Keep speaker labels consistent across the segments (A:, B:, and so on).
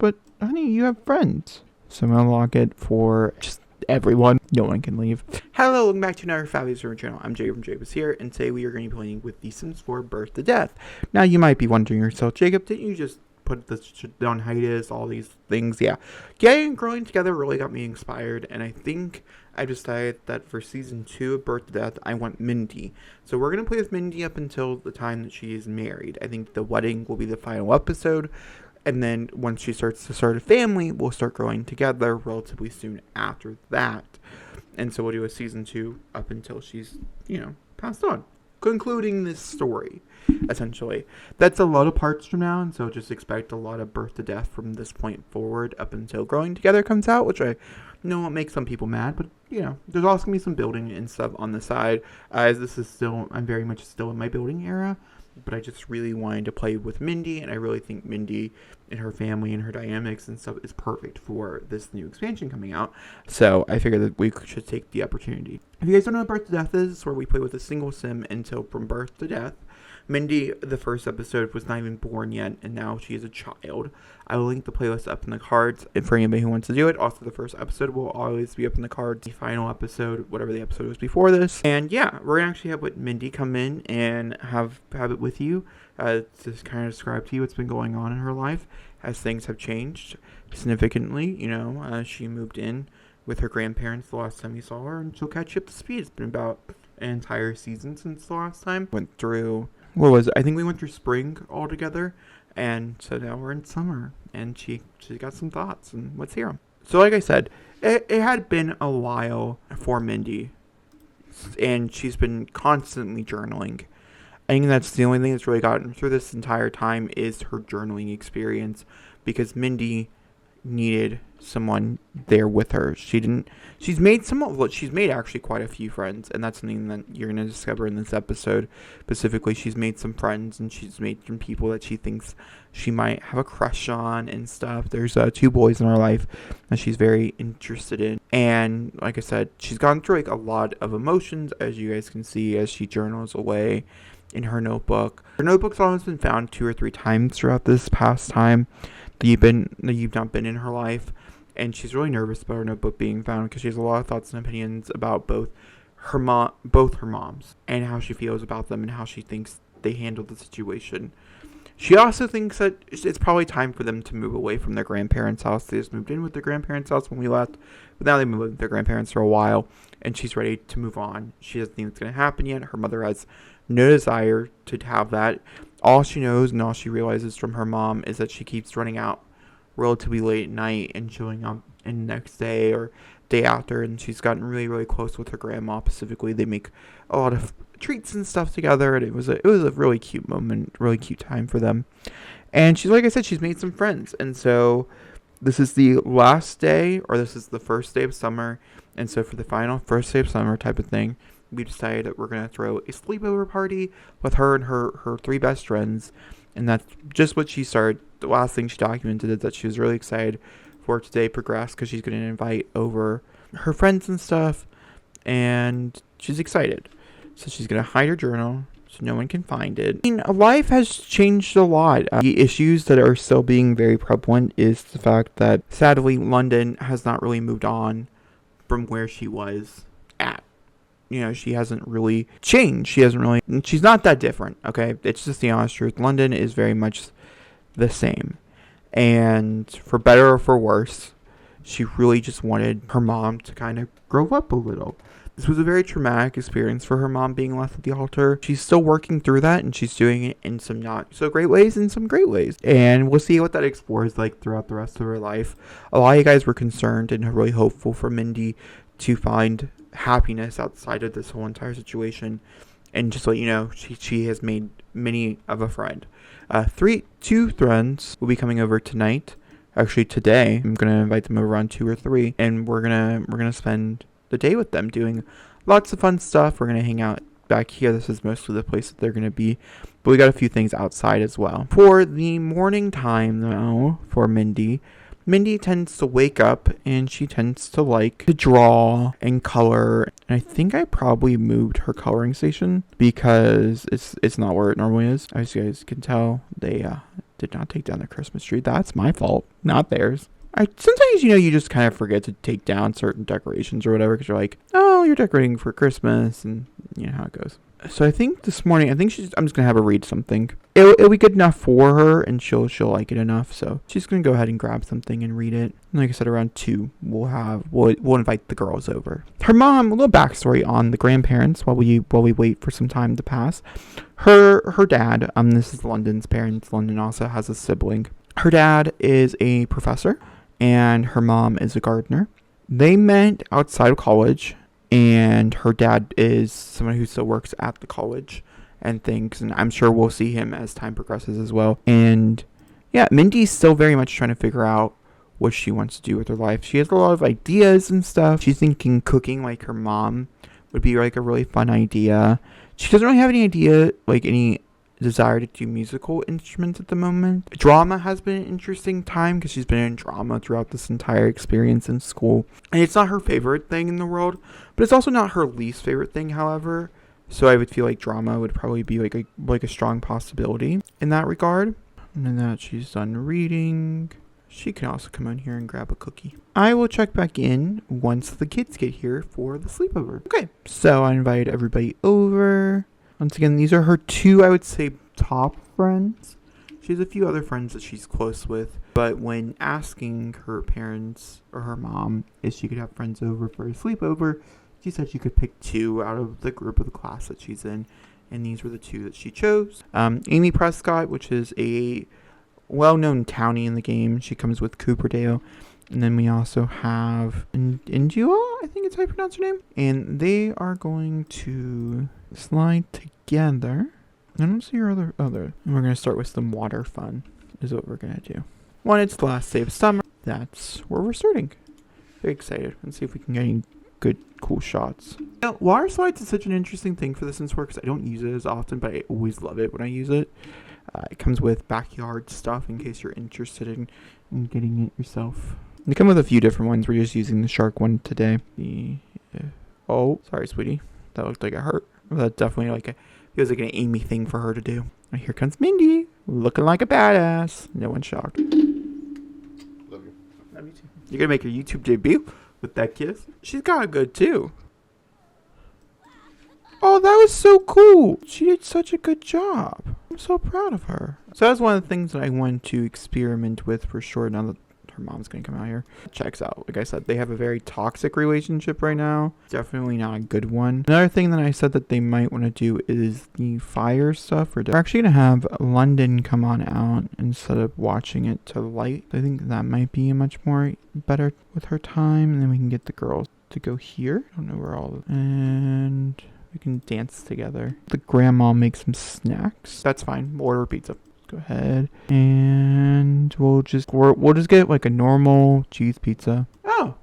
A: but honey, you have friends. So I'm going to lock it for just everyone. No one can leave. Hello, welcome back to another fabulous channel. I'm Jacob from jacobishere, and today we are going to be playing with The Sims 4 Birth to Death. Now, you might be wondering yourself, Jacob, didn't you just put this shit on hiatus, all these things? Yeah. Getting and growing together really got me inspired, and I think I decided that for Season 2 of Birth to Death, I want Mindy. So we're going to play with Mindy up until the time that she is married. I think the wedding will be the final episode. And then once she starts to start a family, we'll start growing together relatively soon after that. And so we'll do a season 2 up until she's, passed on. Concluding this story, essentially. That's a lot of parts from now, and so just expect a lot of Birth to Death from this point forward up until Growing Together comes out, which I know will make some people mad, but, there's also going to be some building and stuff on the side, as this is still, I'm very much still in my building era. But I just really wanted to play with Mindy, and I really think Mindy and her family and her dynamics and stuff is perfect for this new expansion coming out. So I figured that we should take the opportunity. If you guys don't know what Birth to Death is, where we play with a single sim until from birth to death. Mindy, the first episode, was not even born yet, and now she is a child. I will link the playlist up in the cards for anybody who wants to do it. Also, the first episode will always be up in the cards. The final episode, whatever the episode was before this. And yeah, we're going to actually have Mindy come in and have it with you to kind of describe to you what's been going on in her life as things have changed significantly. She moved in with her grandparents the last time you saw her, and she'll catch you up to speed. It's been about an entire season since the last time. Went through... What was it? I think we went through spring all together, and so now we're in summer, and she got some thoughts, and let's hear them. So like I said, it had been a while for Mindy, and she's been constantly journaling. I think that's the only thing that's really gotten through this entire time is her journaling experience, because Mindy needed someone there with her. She's made actually quite a few friends, and that's something that you're going to discover in this episode. Specifically, she's made some friends, and she's made some people that she thinks she might have a crush on and stuff. There's 2 boys in her life that she's very interested in, and like I said, she's gone through a lot of emotions, as you guys can see, as she journals away in her notebook. Her notebook's almost been found 2 or 3 times throughout this past time that you've not been in her life, and she's really nervous about her notebook being found because she has a lot of thoughts and opinions about both her moms and how she feels about them and how she thinks they handled the situation. She also thinks that it's probably time for them to move away from their grandparents' house. They just moved in with their grandparents' house when we left, but now they've moved with their grandparents for a while, and she's ready to move on. She doesn't think it's going to happen yet. Her mother has no desire to have that. All she knows and all she realizes from her mom is that she keeps running out relatively late at night and showing up in the next day or day after, and she's gotten really, really close with her grandma specifically. They make a lot of treats and stuff together, and it was a really cute moment, really cute time for them. And she's, like I said, she's made some friends, and so this is the last day, or this is the first day of summer, and so for the final first day of summer type of thing, we decided that we're going to throw a sleepover party with her and her 3 best friends. And that's just what she started. The last thing she documented is that she was really excited for today progress because she's going to invite over her friends and stuff. And she's excited. So she's going to hide her journal so no one can find it. I mean, life has changed a lot. The issues that are still being very prevalent is the fact that, sadly, London has not really moved on from where she was at. She hasn't really changed. She's not that different, okay? It's just the honest truth. London is very much the same. And for better or for worse, she really just wanted her mom to kind of grow up a little. This was a very traumatic experience for her mom being left at the altar. She's still working through that, and she's doing it in some not so great ways and some great ways. And we'll see what that explores like throughout the rest of her life. A lot of you guys were concerned and really hopeful for Mindy to find happiness outside of this whole entire situation, and just let you know, she has made many of a friend. 2 friends will be coming over tonight. Actually, today I'm gonna invite them over around 2 or 3, and we're gonna spend the day with them doing lots of fun stuff. We're gonna hang out back here. This is mostly the place that they're gonna be, but we got a few things outside as well. For the morning time though, for Mindy tends to wake up and she tends to like to draw and color. And I think I probably moved her coloring station because it's not where it normally is. As you guys can tell, they did not take down the Christmas tree. That's my fault, not theirs. Sometimes, you just kind of forget to take down certain decorations or whatever because you're like, oh, you're decorating for Christmas, and you know how it goes. So I think this morning, I'm just going to have her read something. It'll be good enough for her, and she'll like it enough. So she's going to go ahead and grab something and read it. And like I said, around 2, we'll invite the girls over. Her mom, a little backstory on the grandparents while we wait for some time to pass. Her dad, this is London's parents. London also has a sibling. Her dad is a professor, and her mom is a gardener. They met outside of college, and her dad is someone who still works at the college and things, and I'm sure we'll see him as time progresses as well. And yeah, Mindy's still very much trying to figure out what she wants to do with her life. She has a lot of ideas and stuff. She's thinking cooking like her mom would be like a really fun idea. She doesn't really have any idea, like any desire to do musical instruments at the moment. Drama has been an interesting time because she's been in drama throughout this entire experience in school. And it's not her favorite thing in the world, but it's also not her least favorite thing, however. So I would feel like drama would probably be like a strong possibility in that regard. And then that she's done reading, she can also come in here and grab a cookie. I will check back in once the kids get here for the sleepover. Okay, so I invite everybody over. Once again, these are her 2, I would say, top friends. She has a few other friends that she's close with. But when asking her parents or her mom if she could have friends over for a sleepover, she said she could pick 2 out of the group of the class that she's in. And these were the 2 that she chose. Amy Prescott, which is a well-known townie in the game. She comes with Cooperdale. And then we also have Indua, I think it's how you pronounce her name. And they are going to slide together. I don't see your other. And we're going to start with some water fun is what we're going to do. One, it's the last day of summer. That's where we're starting. Very excited. Let's see if we can get any good, cool shots. Now, water slides is such an interesting thing for the Sims 4 because I don't use it as often, but I always love it when I use it. It comes with backyard stuff in case you're interested in getting it yourself. They come with a few different ones. We're just using the shark one today. Oh, sorry, sweetie. That looked like it hurt. That definitely feels like an Amy thing for her to do. And here comes Mindy, looking like a badass. No one's shocked.
B: Love you.
A: Love you too. You're gonna make your YouTube debut with that kiss. She's got it good too. Oh, that was so cool. She did such a good job. I'm so proud of her. So that's one of the things that I wanted to experiment with for sure now that her mom's going to come out here. Checks out. Like I said, they have a very toxic relationship right now. Definitely not a good one. Another thing that I said that they might want to do is the fire stuff. They're actually going to have London come on out instead of watching it to light. I think that might be much more better with her time. And then we can get the girls to go here. I don't know where all... And... we can dance together. The grandma makes some snacks. That's fine. We'll order pizza. Go ahead. And we'll just get like a normal cheese pizza. Oh.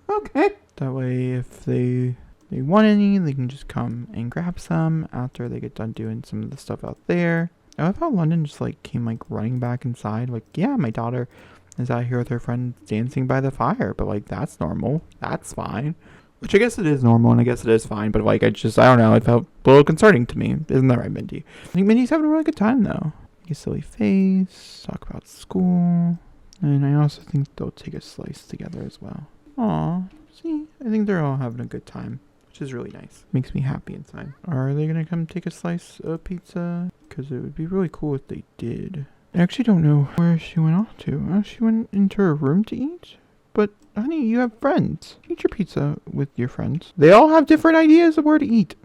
A: Okay. That way if they want any, they can just come and grab some after they get done doing some of the stuff out there. I love how London just came running back inside. Yeah, my daughter is out here with her friends dancing by the fire, but that's normal. That's fine. Which I guess it is normal, and I guess it is fine, but I don't know, it felt a little concerning to me. Isn't that right, Mindy? I think Mindy's having a really good time, though. Make a silly face, talk about school, and I also think they'll take a slice together as well. Aw, see, I think they're all having a good time, which is really nice. Makes me happy inside. Are they gonna come take a slice of pizza? Because it would be really cool if they did. I actually don't know where she went off to. She went into her room to eat? But, honey, you have friends. Eat your pizza with your friends. They all have different ideas of where to eat.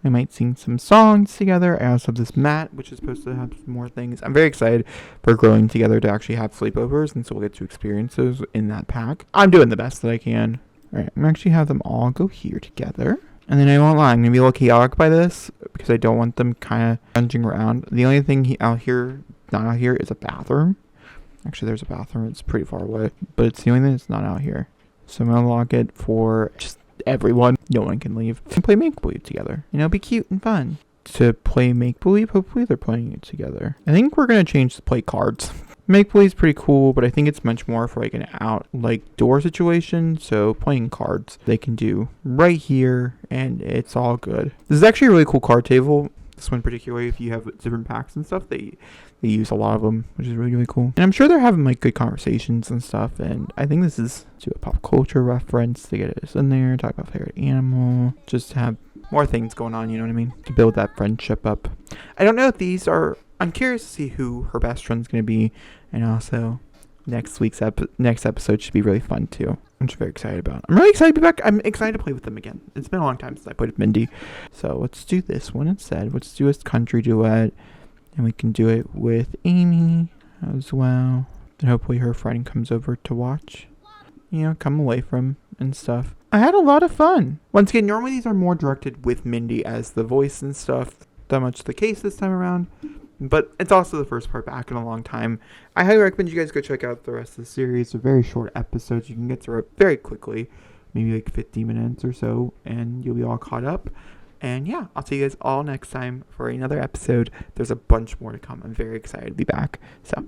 A: We might sing some songs together. I also have this mat, which is supposed to have some more things. I'm very excited for growing together to actually have sleepovers, and so we'll get to experience those in that pack. I'm doing the best that I can. All right, I'm going to actually have them all go here together. And then I won't lie, I'm going to be a little chaotic by this, because I don't want them kind of ranging around. The only thing not out here, is a bathroom. Actually, there's a bathroom. It's pretty far away. But it's the only thing that's not out here. So I'm going to lock it for just everyone. No one can leave. And play make-believe together. Be cute and fun. To play make-believe, hopefully they're playing it together. I think we're going to change to play cards. Make-believe's pretty cool, but I think it's much more for an door situation. So playing cards, they can do right here, and it's all good. This is actually a really cool card table. This one particularly, if you have different packs and stuff, they use a lot of them, which is really, really cool. And I'm sure they're having like good conversations and stuff. And I think this is to a pop culture reference to get us in there, talk about favorite animal, just to have more things going on, you know what I mean? To build that friendship up. I don't know if these are, I'm curious to see who her best friend's going to be. And also next episode should be really fun too. I'm just very excited about it. I'm really excited to be back. I'm excited to play with them again. It's been a long time since I played with Mindy. So let's do this one instead. Let's do a country duet. And we can do it with Amy as well. And hopefully her friend comes over to watch. You know, come away from and stuff. I had a lot of fun. Once again, normally these are more directed with Mindy as the voice and stuff. Not much the case this time around. But it's also the first part back in a long time. I highly recommend you guys go check out the rest of the series. They're very short episodes. You can get through it very quickly. Maybe like 50 minutes or so. And you'll be all caught up. And yeah, I'll see you guys all next time for another episode. There's a bunch more to come. I'm very excited to be back. So